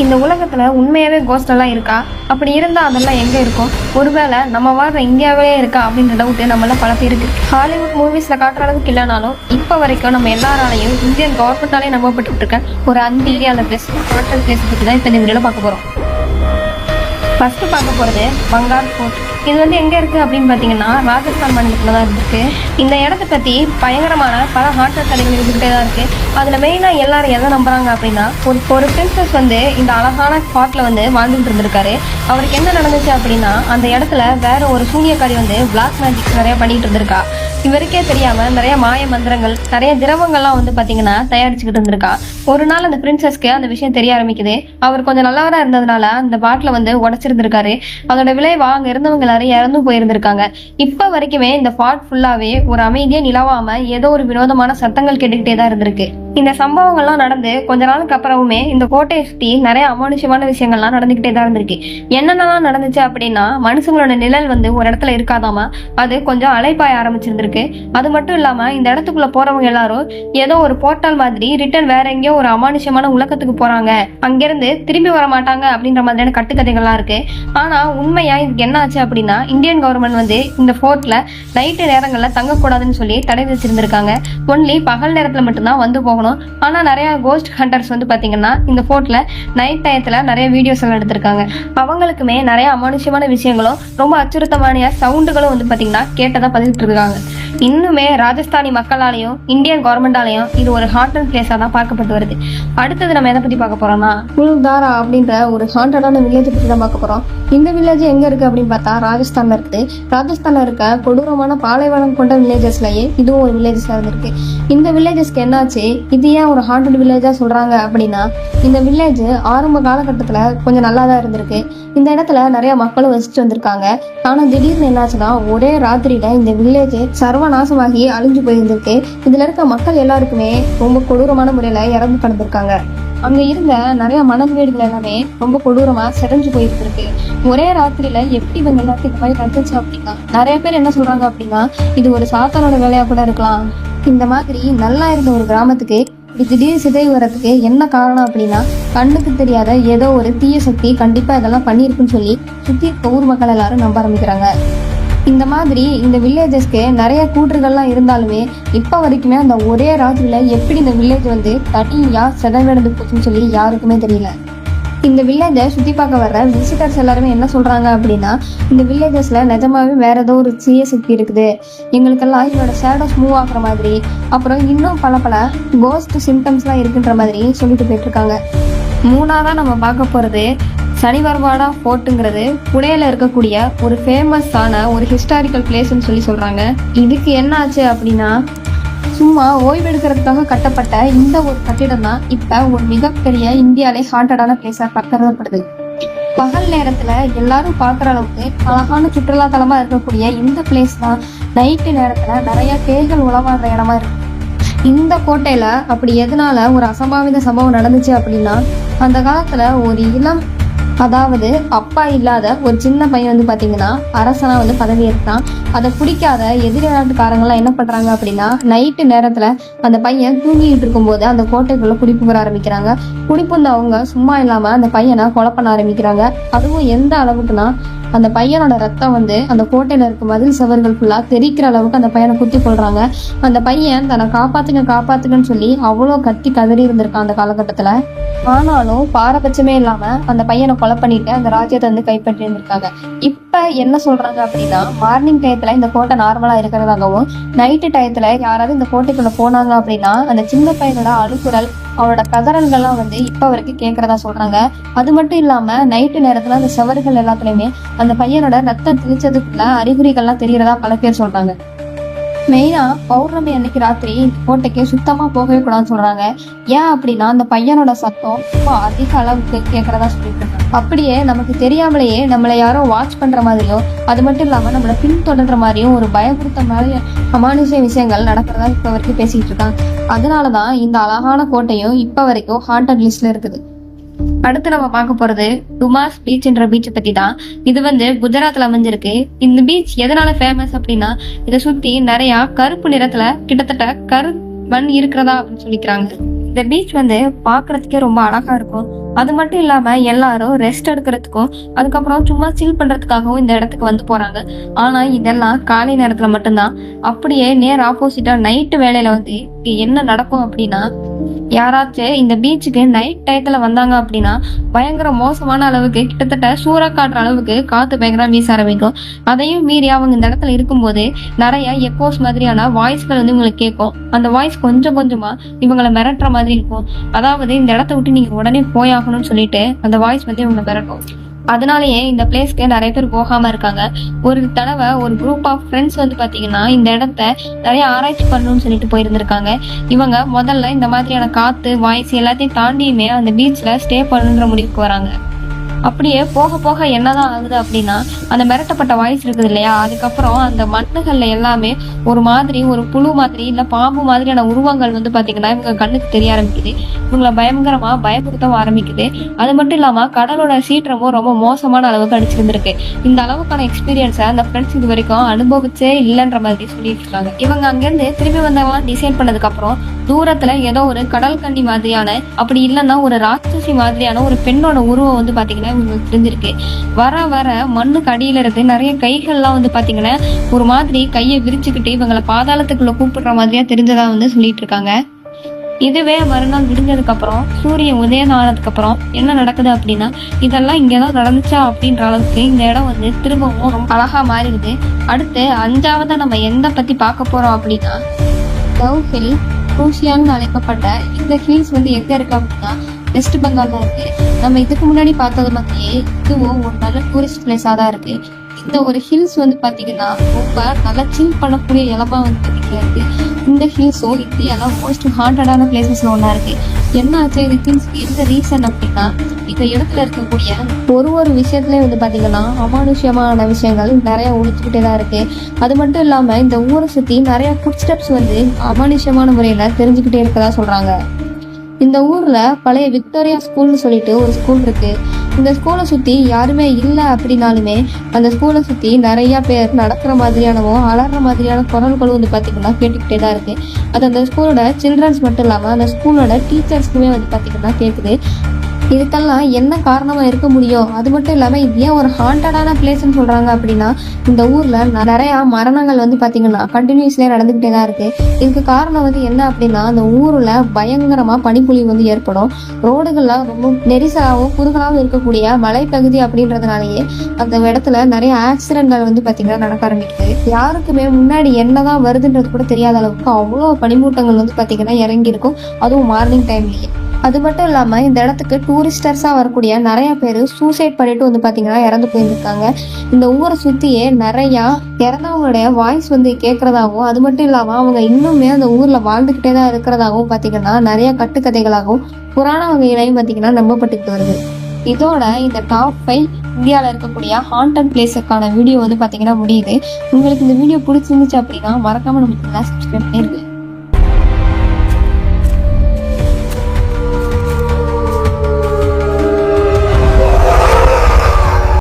இந்த உலகத்துல உண்மையாவே கோஸ்ட் எல்லாம் இருக்கா? அப்படி இருந்தா அதெல்லாம் எங்க இருக்கும்? ஒருவேளை நம்ம வாழ்ற இந்தியாவிலே இருக்கா அப்படின்ற டவுட் நம்மள பல பேருக்கு. ஹாலிவுட் மூவிஸ்ல காட்டுற அளவுக்கு இல்லைனாலும் இப்ப வரைக்கும் நம்ம எல்லாராலையும் இந்தியன் கவர்மெண்டாலே நம்பப்பட்டு இருக்க ஒரு அந்த பிளேஸ் ஹாட்டல் பிளேஸ் பத்தி தான் இப்ப இந்த வீடியோல பார்க்க போறோம். ஃபர்ஸ்ட் பார்க்க போறது பங்கார் ஃபோர்ட். இது எங்க இருக்கு அப்படின்னு பாத்தீங்கன்னா ராஜஸ்தான் மாநிலத்துல தான் இருக்கு. இந்த இடத்த பத்தி பயங்கரமான பல ஹாட்டல் கடைகள் இருந்துகிட்டே தான் இருக்கு. அதுல மெயினா எல்லாரும் எதை நம்புறாங்க அப்படின்னா ஒரு பிரின்சஸ் இந்த அழகான ஸ்பாட்ல வாழ்ந்துட்டு இருந்திருக்காரு. அவருக்கு என்ன நடந்துச்சு அப்படின்னா அந்த இடத்துல வேற ஒரு சூனியக்காரி பிளாக் மேஜிக் நிறைய பண்ணிட்டு இருந்திருக்கா. இவருக்கே தெரியாம நிறைய மாய மந்திரங்கள் நிறைய திரவங்கள்லாம் பாத்தீங்கன்னா தயாரிச்சுக்கிட்டு இருந்திருக்கா. ஒரு நாள் அந்த பிரின்சஸ்க்கு அந்த விஷயம் தெரிய ஆரம்பிக்குது. அவர் கொஞ்சம் நல்லவரா இருந்ததுனால அந்த பாட்டில உடைச்சிருந்திருக்காரு. அதோட விளைவா அங்க இருந்தவங்க எல்லாரும் இறந்து போயிருந்திருக்காங்க. இப்ப வரைக்குமே இந்த பாட் ஃபுல்லாவே ஒரு அமைதியே நிலவாம ஏதோ ஒரு வினோதமான சத்தங்கள் கேட்டுக்கிட்டே தான் இருந்திருக்கு. இந்த சம்பவங்கள்லாம் நடந்து கொஞ்ச நாளுக்கு அப்புறமுமே இந்த கோட்டையை சுத்தி நிறைய அமானுஷமான விஷயங்கள்லாம் நடந்துகிட்டே தான் இருந்திருக்கு. என்னென்னலாம் நடந்துச்சு அப்படின்னா மனுஷங்களோட நிழல் ஒரு இடத்துல இருக்காதாமா, அது கொஞ்சம் அலைப்பாய ஆரம்பிச்சிருந்திருக்கு. அது மட்டும் இல்லாம இந்த இடத்துக்குள்ள போறவங்க எல்லாரும் ஏதோ ஒரு போர்ட்டல் மாதிரி ரிட்டர்ன் வேற எங்கேயோ ஒரு அமானுஷமான உலகத்துக்கு போறாங்க, அங்கிருந்து திரும்பி வர மாட்டாங்க அப்படின்ற மாதிரியான கட்டுக்கதைகள்லாம் இருக்கு. ஆனா உண்மையா இதுக்கு என்ன ஆச்சு அப்படின்னா இந்தியன் கவர்மெண்ட் இந்த ஃபோர்ட்ல நைட்டு நேரங்கள்ல தங்கக்கூடாதுன்னு சொல்லி தடை வச்சிருந்திருக்காங்க. ஒன்லி பகல் நேரத்துல மட்டும்தான் போகணும். ஆனா நிறைய கோஸ்ட் ஹண்டர்ஸ் பாத்தீங்கன்னா இந்த ஃபோர்ட்ல நைட் டயத்துல நிறைய வீடியோஸ் எல்லாம் எடுத்திருக்காங்க. அவங்களுக்குமே நிறைய அமானுஷமான விஷயங்களும் ரொம்ப அச்சுறுத்தமான சவுண்டுகளும் பாத்தீங்கன்னா கேட்டதா பதிவிட்டு இருக்காங்க. இன்னுமே ராஜஸ்தானி மக்களாலையும் இந்தியன் கவர்மெண்டாலையும் இது ஒரு ஹாண்டட் பிளேஸா தான் பார்க்கப்பட்டு வருது. அடுத்தது நம்ம எதை பத்தி பார்க்க போறோம்னா குல்தாரா அப்படின்ற ஒரு ஹாண்டடான வில்லேஜ் பத்தி தான் பார்க்க போறோம். இந்த வில்லேஜ் எங்க இருக்கு அப்படின்னு பார்த்தா ராஜஸ்தான்ல இருக்குது. ராஜஸ்தான்ல இருக்க கொடூரமான பாலைவனம் கொண்ட வில்லேஜஸ்லயே இதுவும் ஒரு வில்லேஜஸா இருந்திருக்கு. இந்த வில்லேஜஸ்க்கு என்னாச்சு, இது ஏன் ஒரு ஹாண்டட் வில்லேஜா சொல்றாங்க அப்படின்னா இந்த வில்லேஜ் ஆரம்ப காலகட்டத்துல கொஞ்சம் நல்லா தான் இருந்திருக்கு. இந்த இடத்துல நிறைய மக்களும் வசிச்சுட்டு வந்திருக்காங்க. ஆனா திடீர்னு என்னாச்சுன்னா ஒரே ராத்திரியில இந்த வில்லேஜ் சர்வநாசமாகி அழிஞ்சு போயிருந்திருக்கு. இதுல இருக்க மக்கள் எல்லாருக்குமே ரொம்ப கொடூரமான முறையில இறந்து கிடந்திருக்காங்க. அங்க இருந்த நிறைய மணல் வீடுகள் எல்லாமே ரொம்ப கொடூரமா செதஞ்சு போயிருந்திருக்கு. ஒரே ராத்திரியில எப்படி இவங்க எல்லாத்தையும் இந்த மாதிரி நடந்துச்சு அப்படின்னா நிறைய பேர் என்ன சொல்றாங்க அப்படின்னா இது ஒரு சாத்தானோட வேலையா கூட இருக்கலாம். இந்த மாதிரி நல்லா இருந்த ஒரு கிராமத்துக்கு திடீர் சிதை வர்றதுக்கு என்ன காரணம் அப்படின்னா கண்ணுக்கு தெரியாத ஏதோ ஒரு தீய சக்தி கண்டிப்பா இதெல்லாம் பண்ணியிருக்குன்னு சொல்லி சுத்தி இருக்க ஊர் மக்கள் எல்லாரும் நம்ப ஆரம்பிக்கிறாங்க. இந்த மாதிரி இந்த வில்லேஜஸ்க்கு நிறைய கூற்றுகள்லாம் இருந்தாலுமே இப்ப வரைக்குமே அந்த ஒரே ராத்திரியில எப்படி இந்த வில்லேஜ் தனியா செதவிடந்து போச்சுன்னு சொல்லி யாருக்குமே தெரியல. இந்த வில்லேஜை சுத்தி பார்க்க வர்ற விசிட்டர்ஸ் எல்லாருமே என்ன சொல்றாங்க அப்படின்னா இந்த வில்லேஜஸ்ல நிஜமாவே வேற ஏதோ ஒரு தீய சக்தி இருக்குது, எங்களுக்கெல்லாம் இதோட ஷேடோஸ் மூவ் ஆகுற மாதிரி அப்புறம் இன்னும் பல கோஸ்ட் சிம்டம்ஸ்லாம் இருக்குன்ற மாதிரி சொல்லிட்டு போயிட்டு இருக்காங்க. மூணாவதா நம்ம பார்க்க போறது சனிவர்வாடா ஃபோர்ட்டுங்கிறது புனேல இருக்கக்கூடிய ஒரு ஃபேமஸான ஒரு ஹிஸ்டாரிக்கல் பிளேஸ்ன்னு சொல்லி சொல்றாங்க. இதுக்கு என்ன ஆச்சு அப்படின்னா சும்மா ஓய்வெடுக்கிறதுக்காக கட்டப்பட்ட இந்த ஒரு கட்டிடம் தான் இப்ப ஒரு மிகப்பெரிய இந்தியாவிலே ஹாண்டடான பிளேஸா கருதப்படுது. பகல் நேரத்துல எல்லாரும் பாக்குற அளவுக்கு அழகான சுற்றுலா தலமா இருக்கக்கூடிய இந்த பிளேஸ் தான் நைட்டு நேரத்துல நிறைய பேய்கள் உளவாடுற இடமா இருக்கு. இந்த கோட்டையில அப்படி எதனால ஒரு அசம்பாவித சம்பவம் நடந்துச்சு அப்படின்னா அந்த காலத்துல ஒரு இளம் அதாவது அப்பா இல்லாத ஒரு சின்ன பையன் பாத்தீங்கன்னா அரசனா பதவி ஏற்றான். அதை பிடிக்காத எதிரி நாட்டுக்காரங்களாம் என்ன பண்றாங்க அப்படின்னா நைட்டு நேரத்துல அந்த பையன் தூங்கிட்டு இருக்கும் போது அந்த கோட்டைக்குள்ள குடிப்புற ஆரம்பிக்கிறாங்க. குடிப்புந்தவங்க சும்மா இல்லாம அந்த பையனை கொலை பண்ண ஆரம்பிக்கிறாங்க. அதுவும் எந்த அளவுக்குன்னா அந்த பையனோட ரத்தம் அந்த கோட்டையில இருக்க மதில் சவர்கள் ஃபுல்லா தெரிக்கிற அளவுக்கு அந்த பையனை குத்தி கொள்றாங்க. அந்த பையன் தன்னை காப்பாத்துங்கன்னு சொல்லி அவ்வளோ கத்தி கதறி இருந்திருக்கான் அந்த காலகட்டத்துல. ஆனாலும் பாரபட்சமே இல்லாம அந்த பையனை கொலை பண்ணிட்டு அந்த ராஜ்யத்தை கைப்பற்றி இருந்திருக்காங்க. இப்ப என்ன சொல்றாங்க அப்படின்னா மார்னிங் டயத்துல இந்த கோட்டை நார்மலா இருக்கிறதாகவும் நைட்டு டயத்துல யாராவது இந்த கோட்டைக்குள்ள போனாங்க அப்படின்னா அந்த சின்ன பையனோட அழுக்குறல் அவனோட கதறல்கள்லாம் இப்ப வரைக்கும் கேட்கறதா சொல்றாங்க. அது மட்டும் இல்லாம நைட்டு நேரத்துல அந்த செவர்கள் எல்லாத்துலயுமே அந்த பையனோட ரத்தம் தெளிச்சதுக்குள்ள அறிகுறிகள்லாம் தெரியறதா பல பேர் சொல்றாங்க. மெயினா பௌர்ணமி அன்னைக்கு ராத்திரி இந்த கோட்டைக்கு சுத்தமா போகவே கூடாதுன்னு சொல்றாங்க. ஏன் அப்படின்னா அந்த பையனோட சத்தம் ரொம்ப அதிக அளவுக்கு கேட்கறதா சொல்லிட்டு இருக்காங்க. அப்படியே நமக்கு தெரியாமலேயே நம்மளை யாரோ வாட்ச் பண்ற மாதிரியும் அது மட்டும் இல்லாம நம்மளை பின்தொடர்ற மாதிரியும் ஒரு பயப்படுத்த மாதிரி அமானுஷ விஷயங்கள் நடக்கிறதா இப்ப வரைக்கும் பேசிட்டு இருக்காங்க. அதனாலதான் இந்த அழகான கோட்டையும் இப்ப வரைக்கும் ஹாண்டட் லிஸ்ட்ல இருக்குது. அடுத்து நம்ம பார்க்க போறது டுமாஸ் பீச் என்ற பீச்சை பத்தி தான். இது குஜராத்ல அமைஞ்சிருக்கு. இந்த பீச் எதனால ஃபேமஸ் அப்படின்னா இதை சுத்தி நிறைய கருப்பு நிறத்துல கிட்டத்தட்ட மண் இருக்கிறதா அப்படின்னு சொல்லிக்கிறாங்க. இந்த பீச் பாக்குறதுக்கே ரொம்ப அழகா இருக்கும். அது மட்டும் இல்லாம எல்லாரும் ரெஸ்ட் எடுக்கிறதுக்கும் அதுக்கப்புறம் சும்மா சில் பண்றதுக்காகவும் இந்த இடத்துக்கு வந்து போறாங்க. ஆனா இதெல்லாம் காலை நேரத்துல மட்டும்தான். அப்படியே நேர் ஆப்போசிட்டா நைட்டு வேலையில வந்து என்ன நடக்கும் அப்படின்னா, யாராச்சும் இந்த பீச்சுக்கு நைட் டயத்துல வந்தாங்க அப்படின்னா பயங்கர மோசமான அளவுக்கு கிட்டத்தட்ட சூறா காட்டுற அளவுக்கு காத்து பயங்கர வீச ஆரம்பிக்கும். அதையும் மீறி அவங்க இந்த இடத்துல இருக்கும்போது நிறைய எக்கோஸ் மாதிரியான வாய்ஸ்கள் வந்து இவங்களுக்கு கேட்கும். அந்த வாய்ஸ் கொஞ்சம் கொஞ்சமா இவங்களை மிரட்டுற மாதிரி இருக்கும். அதாவது இந்த இடத்த விட்டு நீங்க உடனே போயாகணும்னு சொல்லிட்டு அந்த வாய்ஸ் வந்து இவங்களை மிரட்டும். அதனாலயே இந்த பிளேஸ்க்கு நிறைய பேர் போகாம இருக்காங்க. ஒரு தடவை ஒரு குரூப் ஆஃப் ஃப்ரெண்ட்ஸ் வந்து பாத்தீங்கன்னா இந்த இடத்த நிறைய ஆராய்ச்சி பண்ணணும்னு சொல்லிட்டு போயிருந்திருக்காங்க. இவங்க முதல்ல இந்த மாதிரியான காத்து வாய்ஸ் எல்லாத்தையும் தாண்டியுமே அந்த பீச்ல ஸ்டே பண்ணுன்ற முடிவுக்கு வராங்க. அப்படியே போக போக என்னதான் ஆகுது அப்படின்னா, அந்த மிரட்டப்பட்ட வாய்ஸ் இருக்குது இல்லையா, அதுக்கப்புறம் அந்த மண்ணுகள்ல எல்லாமே ஒரு மாதிரி ஒரு புழு மாதிரி இல்ல பாம்பு மாதிரியான உருவங்கள் வந்து பாத்தீங்கன்னா இவங்க கண்ணுக்கு தெரிய ஆரம்பிக்குது. இவங்களை பயங்கரமா பயமுறுத்தவும் ஆரம்பிக்குது. அது மட்டும் இல்லாம கடலோட சீற்றமும் ரொம்ப மோசமான அளவுக்கு அடிச்சிருந்திருக்கு. இந்த அளவுக்கான எக்ஸ்பீரியன்ஸை அந்த ஃப்ரெண்ட்ஸ் இது வரைக்கும் அனுபவிச்சே இல்லைன்ற மாதிரி சொல்லிட்டு இருக்காங்க. இவங்க அங்கிருந்து திரும்பி வந்தவங்க டிசைட் பண்ணதுக்கு அப்புறம் தூரத்துல ஏதோ ஒரு கடல் கன்னி மாதிரியான, அப்படி இல்லைன்னா ஒரு ராட்சசி மாதிரியான ஒரு பெண்ணோட உருவம் வந்து பாத்தீங்கன்னா இவங்களுக்கு தெரிஞ்சிருக்கு. வர வர மண்ணுக்கு அடியில இருந்து நிறைய கைகள்லாம் வந்து பாத்தீங்கன்னா ஒரு மாதிரி கையை விரிச்சுக்கிட்டு இவங்களை பாதாளத்துக்குள்ள கூப்பிடுற மாதிரியா தெரிஞ்சதா வந்து சொல்லிட்டு இருக்காங்க. இதுவே மறுநாள் விடிஞ்சதுக்கு அப்புறம் சூரியன் உதயம் ஆனதுக்கு அப்புறம் என்ன நடக்குது அப்படின்னா, இதெல்லாம் இங்கதான் நடந்துச்சா அப்படின்ற அளவுக்கு இந்த இடம் வந்து திரும்பவும் ரொம்ப அழகா மாறிடுது. அடுத்து 5ஆவதா நம்ம எந்த பத்தி பார்க்க போறோம் அப்படின்னா, டவ் ஹில் குரூசியான்னு அழைக்கப்பட்ட இந்த ஹில்ஸ் வந்து எங்க இருக்கு அப்படின்னா வெஸ்ட் பெங்கால்ல இருக்கு. நம்ம இதுக்கு முன்னாடி பார்த்தது மாதிரியே இதுவும் ஒரு நல்ல டூரிஸ்ட் பிளேஸா தான் இருக்கு. இந்த ஒரு ஹில்ஸ் வந்து பாத்தீங்கன்னா ரொம்ப நல்லா சில் பண்ணக்கூடிய இடமா வந்து பாத்தீங்கன்னா இருக்கு. இந்த ஹில்ஸும் இந்தியால மோஸ்ட் ஹாண்டடான பிளேசஸ்ல ஒன்னா இருக்கு. என்ன ஆச்சு இந்த ஹில்ஸ்க்கு எந்த ரீசன் அப்படின்னா, இந்த இடத்துல இருக்கக்கூடிய ஒரு விஷயத்துலயும் வந்து பாத்தீங்கன்னா அமானுஷ்யமான விஷயங்கள் நிறைய ஒழிச்சுக்கிட்டே தான் இருக்கு. அது மட்டும் இல்லாம இந்த ஊரை சுத்தி நிறைய ஃபுட் ஸ்டெப்ஸ் வந்து அமானுஷ்யமான முறையில தெரிஞ்சுக்கிட்டே இருக்கதா சொல்றாங்க. இந்த ஊர்ல பழைய விக்டோரியா ஸ்கூல்னு சொல்லிட்டு ஒரு ஸ்கூல் இருக்கு. இந்த ஸ்கூலை சுத்தி யாருமே இல்லை அப்படின்னாலுமே அந்த ஸ்கூலை சுத்தி நிறைய பேர் நடக்கிற மாதிரியானவும் அலற மாதிரியான குரல்களும் வந்து பாத்தீங்கன்னா கேட்டுக்கிட்டே தான் இருக்கு. அது அந்த ஸ்கூலோட சில்ட்ரன்ஸ் மட்டும் இல்லாம அந்த ஸ்கூலோட டீச்சர்ஸ்க்குமே வந்து பாத்தீங்கன்னா கேக்குது. இதுக்கெல்லாம் என்ன காரணமா இருக்க முடியும்? அது மட்டும் இல்லாம இது ஏன் ஒரு ஹாண்டடான பிளேஸ்ன்னு சொல்றாங்க அப்படின்னா, இந்த ஊர்ல நிறைய மரணங்கள் வந்து பாத்தீங்கன்னா கண்டினியூஸ்லயே நடந்துகிட்டே தான் இருக்கு. இதுக்கு காரணம் வந்து என்ன அப்படின்னா, அந்த ஊர்ல பயங்கரமா பனிப்பொழிவு வந்து ஏற்படும். ரோடுகள்லாம் ரொம்ப நெரிசலாகவும் குறுகலாகவும் இருக்கக்கூடிய மலைப்பகுதி அப்படின்றதுனாலயே அந்த இடத்துல நிறைய ஆக்சிடென்ட்கள் வந்து பாத்தீங்கன்னா நடக்க ஆரம்பிக்குது. யாருக்குமே முன்னாடி என்னதான் வருதுன்றது கூட தெரியாத அளவுக்கு அவ்வளோ பனிமூட்டங்கள் வந்து பாத்தீங்கன்னா இறங்கி இருக்கும், அதுவும் மார்னிங் டைம்லயே. அது மட்டும் இல்லாம இந்த இடத்துக்கு டூரிஸ்டர்ஸா வரக்கூடிய நிறைய பேர் சூசைட் பண்ணிட்டு வந்து பாத்தீங்கன்னா இறந்து போயிருக்காங்க. இந்த ஊரை சுத்தியே நிறைய இறந்தவங்களுடைய வாய்ஸ் வந்து கேட்கறதாகவும், அது மட்டும் இல்லாம அவங்க இன்னுமே அந்த ஊர்ல வாழ்ந்துகிட்டே தான் இருக்கிறதாகவும் பாத்தீங்கன்னா நிறைய கட்டுக்கதைகளாகவும் புராண வகைகளையும் பாத்தீங்கன்னா நம்பப்பட்டுக்கிட்டு வருது. இதோட இந்த டாப் 5 இந்தியாவில் இருக்கக்கூடிய ஹாண்டட் பிளேஸுக்கான வீடியோ வந்து பாத்தீங்கன்னா முடியுது. உங்களுக்கு இந்த வீடியோ பிடிச்சிருந்துச்சு அப்படின்னா மறக்காம நம்ம சப்ஸ்கிரைப் பண்ணிருக்கேன்.